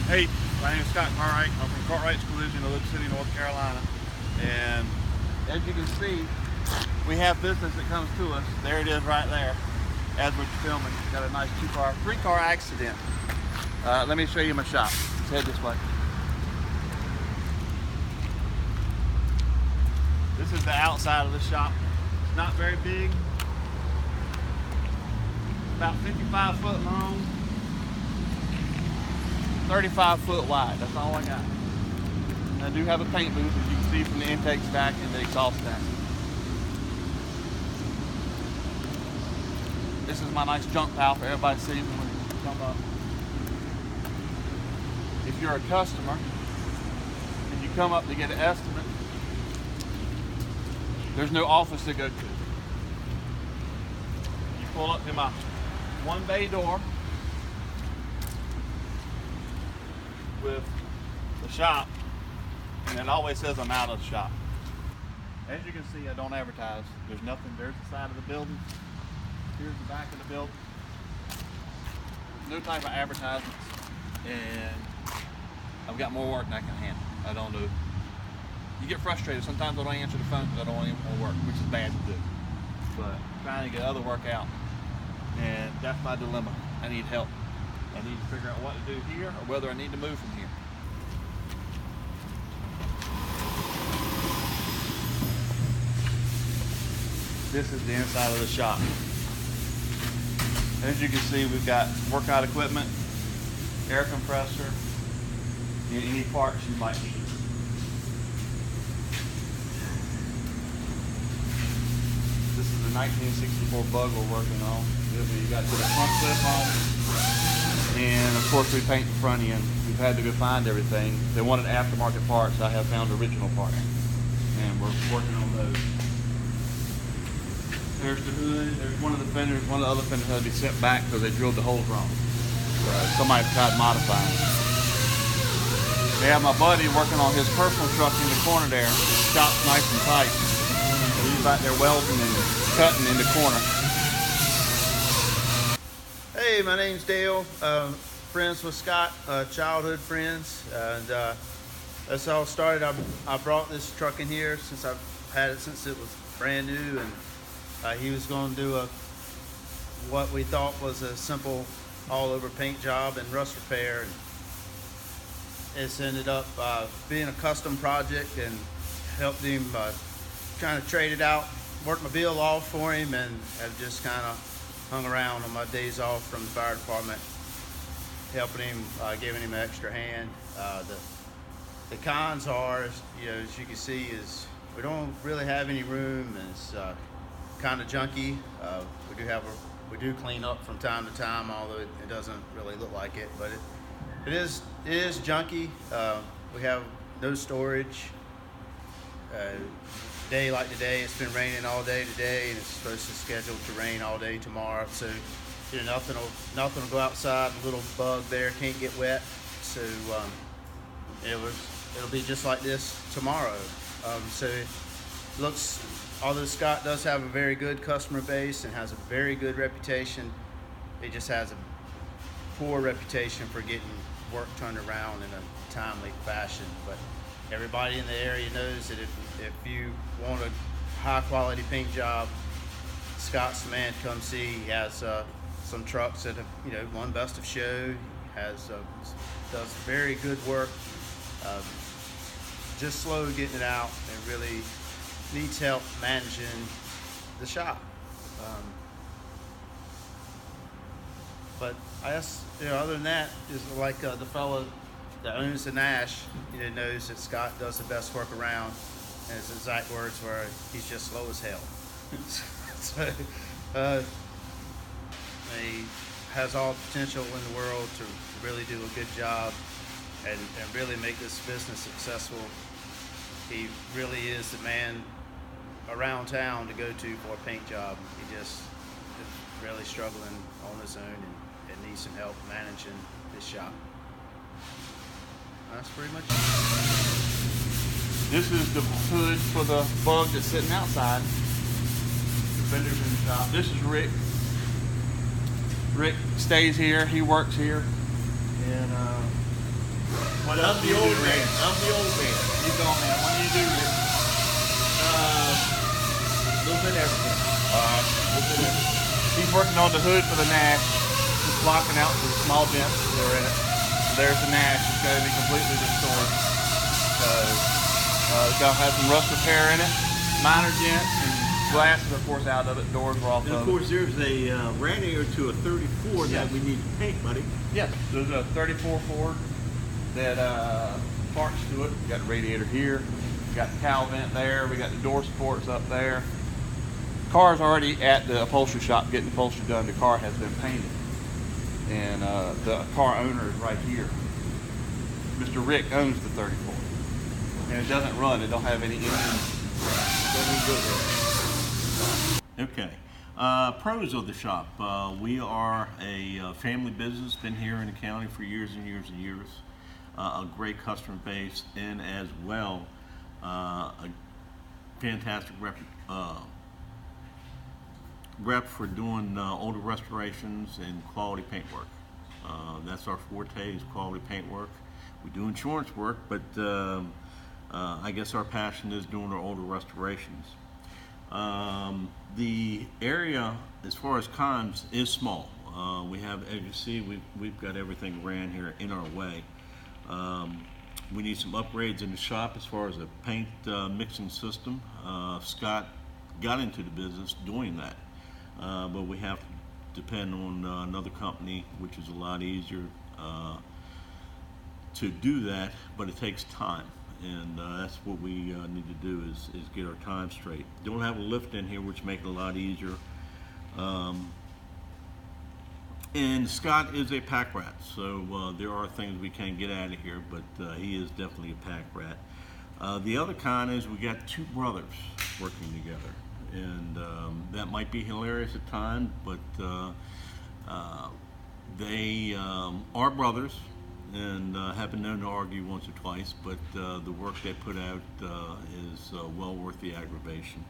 Hey, my name is Scott Cartwright. I'm from Cartwright's Collision in Elizabeth City, North Carolina. And as you can see, we have business that comes to us. There it is right there as we're filming. Got a nice three-car accident. Let me show you my shop. Let's head this way. This is the outside of the shop. It's not very big. About 55 foot long. 35 foot wide, that's all I got. And I do have a paint booth, as you can see from the intake stack and the exhaust stack. This is my nice junk pile for everybody to see when we come up. If you're a customer and you come up to get an estimate, there's no office to go to. You pull up to my one bay door with the shop, and it always says I'm out of the shop. As you can see, I don't advertise. There's nothing. There's the side of the building. Here's the back of the building. No type of advertisements, and I've got more work than I can handle. I don't do. You get frustrated. Sometimes I don't answer the phone because I don't even want to work, which is bad to do. But I'm trying to get other work out, and that's my dilemma. I need help. I need to figure out what to do here or whether I need to move from here. This is the inside of the shop. As you can see, we've got workout equipment, air compressor, and any parts you might need. This is the 1964 bug we're working on. You got to the front clip on. And of course we paint the front end. We've had to go find everything. They wanted aftermarket parts. I have found original parts. And we're working on those. There's the hood. There's one of the fenders. One of the other fenders had to be sent back because they drilled the holes wrong. Somebody tried modifying. They have my buddy working on his personal truck in the corner there. His shop's nice and tight. He's back there welding and cutting in the corner. Hey, my name's Dale. Friends with Scott, childhood friends, and that's how it started. I brought this truck in here since I've had it since it was brand new, and he was going to do what we thought was a simple all-over paint job and rust repair, and it's ended up being a custom project, and helped him kind of trade it out, worked my bill off for him, and have just kind of hung around on my days off from the fire department, helping him, giving him an extra hand. The cons are, as you can see, is we don't really have any room, and it's kind of junky. We do clean up from time to time, although it doesn't really look like it, but it is junky. We have no storage. Day like today, it's been raining all day today, and it's supposed to schedule to rain all day tomorrow. So, nothing will go outside. The little bug there can't get wet. So, it'll be just like this tomorrow. So, it looks. Although Scott does have a very good customer base and has a very good reputation, he just has a poor reputation for getting work turned around in a timely fashion. But everybody in the area knows that if you want a high quality paint job, Scott's the man to come see. He has some trucks that have won Best of Show. He does very good work. Just slow getting it out, and really needs help managing the shop. But I guess other than that, is like the fellow that owns the Nash, knows that Scott does the best work around, and his exact words were, he's just slow as hell. So he has all the potential in the world to really do a good job and really make this business successful. He really is the man around town to go to for a paint job. He just is really struggling on his own and needs some help managing his shop. That's pretty much it. This is the hood for the bug that's sitting outside. The fender's in the shop. This is Rick. Rick stays here. He works here, and But I'm the old man. I'm the old man. You go, man. What do you do, Rick? A little bit of everything. He's working on the hood for the Nash, just blocking out the small dents that are in it. There's the Nash. It's going to be completely restored. So it's going to have some rust repair in it, minor dents, and glass is of course out of it. Doors were off And of course, there's a radiator to a 34 that we need to paint, buddy. Yes, there's a 34 Ford that parts to it. We got the radiator here. We got the cowl vent there. We got the door supports up there. Car's already at the upholstery shop getting the upholstery done. The car has been painted. And the car owner is right here. Mr. Rick owns the 34. And it doesn't run. It don't have any engine. Okay. Pros of the shop. We are a family business, been here in the county for years and years and years. A great customer base, and as well, a fantastic rep for doing older restorations and quality paint work. That's our forte, is quality paint work. We do insurance work, but I guess our passion is doing our older restorations. The area, as far as cons, is small. We have, as you see, we've got everything ran here in our way. We need some upgrades in the shop as far as a paint mixing system. Scott got into the business doing that, but we have to depend on another company, which is a lot easier to do that, but it takes time. And that's what we need to do is get our time straight. Don't have a lift in here, which makes it a lot easier. And Scott is a pack rat, so there are things we can't get out of here, but he is definitely a pack rat. The other con is we got two brothers working together, and that might be hilarious at times, but they are brothers, and have been known to argue once or twice, but the work they put out is well worth the aggravation.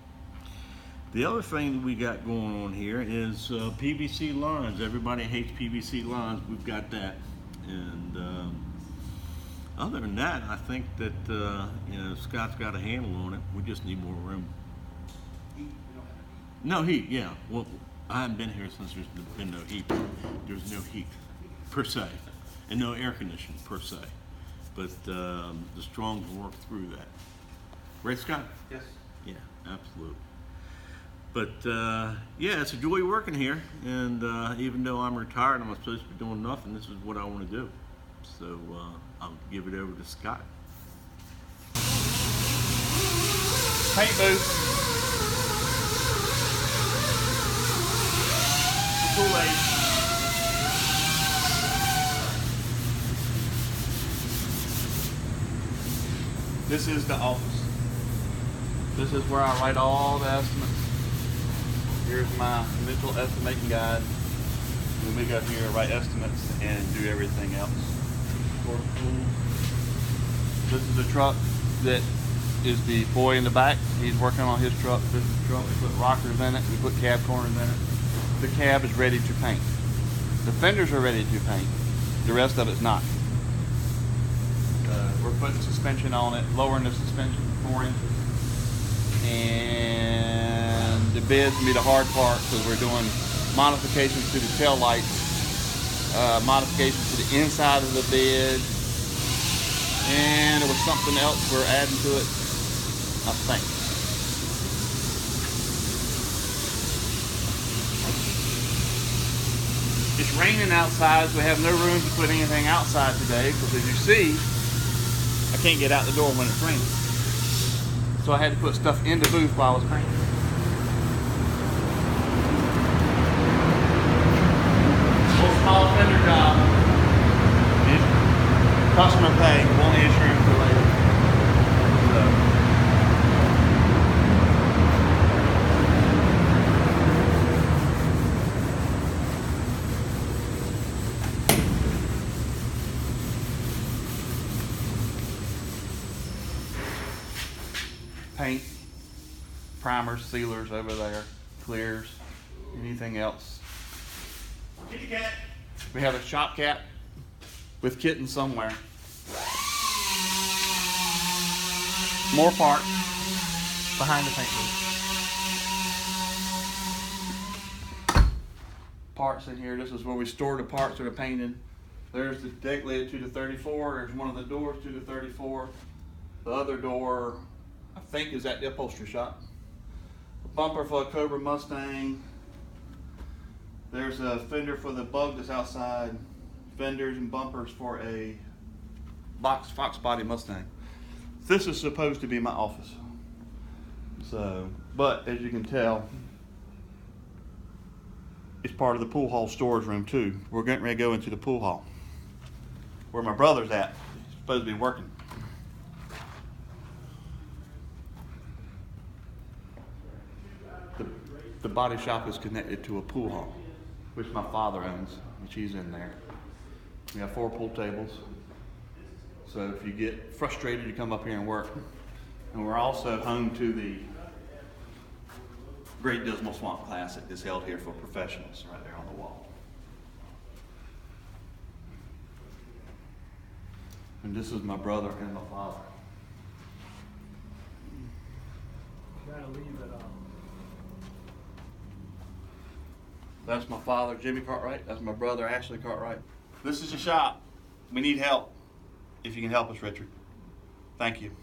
The other thing that we got going on here is PVC lines. Everybody hates PVC lines. We've got that, and other than that, I think that you know, Scott's got a handle on it. We just need more room. No heat, yeah. Well, I haven't been here since there's been no heat. There's no heat per se, and no air conditioning per se. But the Strongs work through that. Right, Scott? Yes. Yeah, absolutely. But yeah, it's a joy working here, and even though I'm retired, I'm supposed to be doing nothing. This is what I want to do. So I'll give it over to Scott. Paint booth. Kool-Aid. This is the office. This is where I write all the estimates. Here's my initial estimating guide. And we go here, write estimates, and do everything else. This is the truck that is the boy in the back. He's working on his truck. This is the truck. We put rockers in it. We put cab corners in it. The cab is ready to paint. The fenders are ready to paint. The rest of it's not. We're putting suspension on it, lowering the suspension 4 inches. And the bed's gonna be the hard part because we're doing modifications to the tail lights, modifications to the inside of the bed, and there was something else we're adding to it, I think. It's raining outside, so we have no room to put anything outside today because, as you see, I can't get out the door when it's raining. So I had to put stuff in the booth while I was painting. Little small fender job. Customer pay, won't issue until later. Paint, primers, sealers over there, clears, anything else. Kitty cat. We have a shop cat with kittens somewhere. More parts behind the paint booth. Parts in here. This is where we store the parts that are painted. There's the deck lid to the 34. There's one of the doors to the 34. The other door, I think, is at the upholstery shop. A bumper for a Cobra Mustang. There's a fender for the Bug that's outside. Fenders and bumpers for a Fox body Mustang. This is supposed to be my office. So, but as you can tell, it's part of the pool hall storage room too. We're getting ready to go into the pool hall where my brother's at. He's supposed to be working. The body shop is connected to a pool hall, which my father owns, which he's in there. We have 4 pool tables. So if you get frustrated, you come up here and work. And we're also home to the Great Dismal Swamp Classic that's held here for professionals right there on the wall. And this is my brother and my father. Gotta leave it on. That's my father, Jimmy Cartwright. That's my brother, Ashley Cartwright. This is your shop. We need help. If you can help us, Richard. Thank you.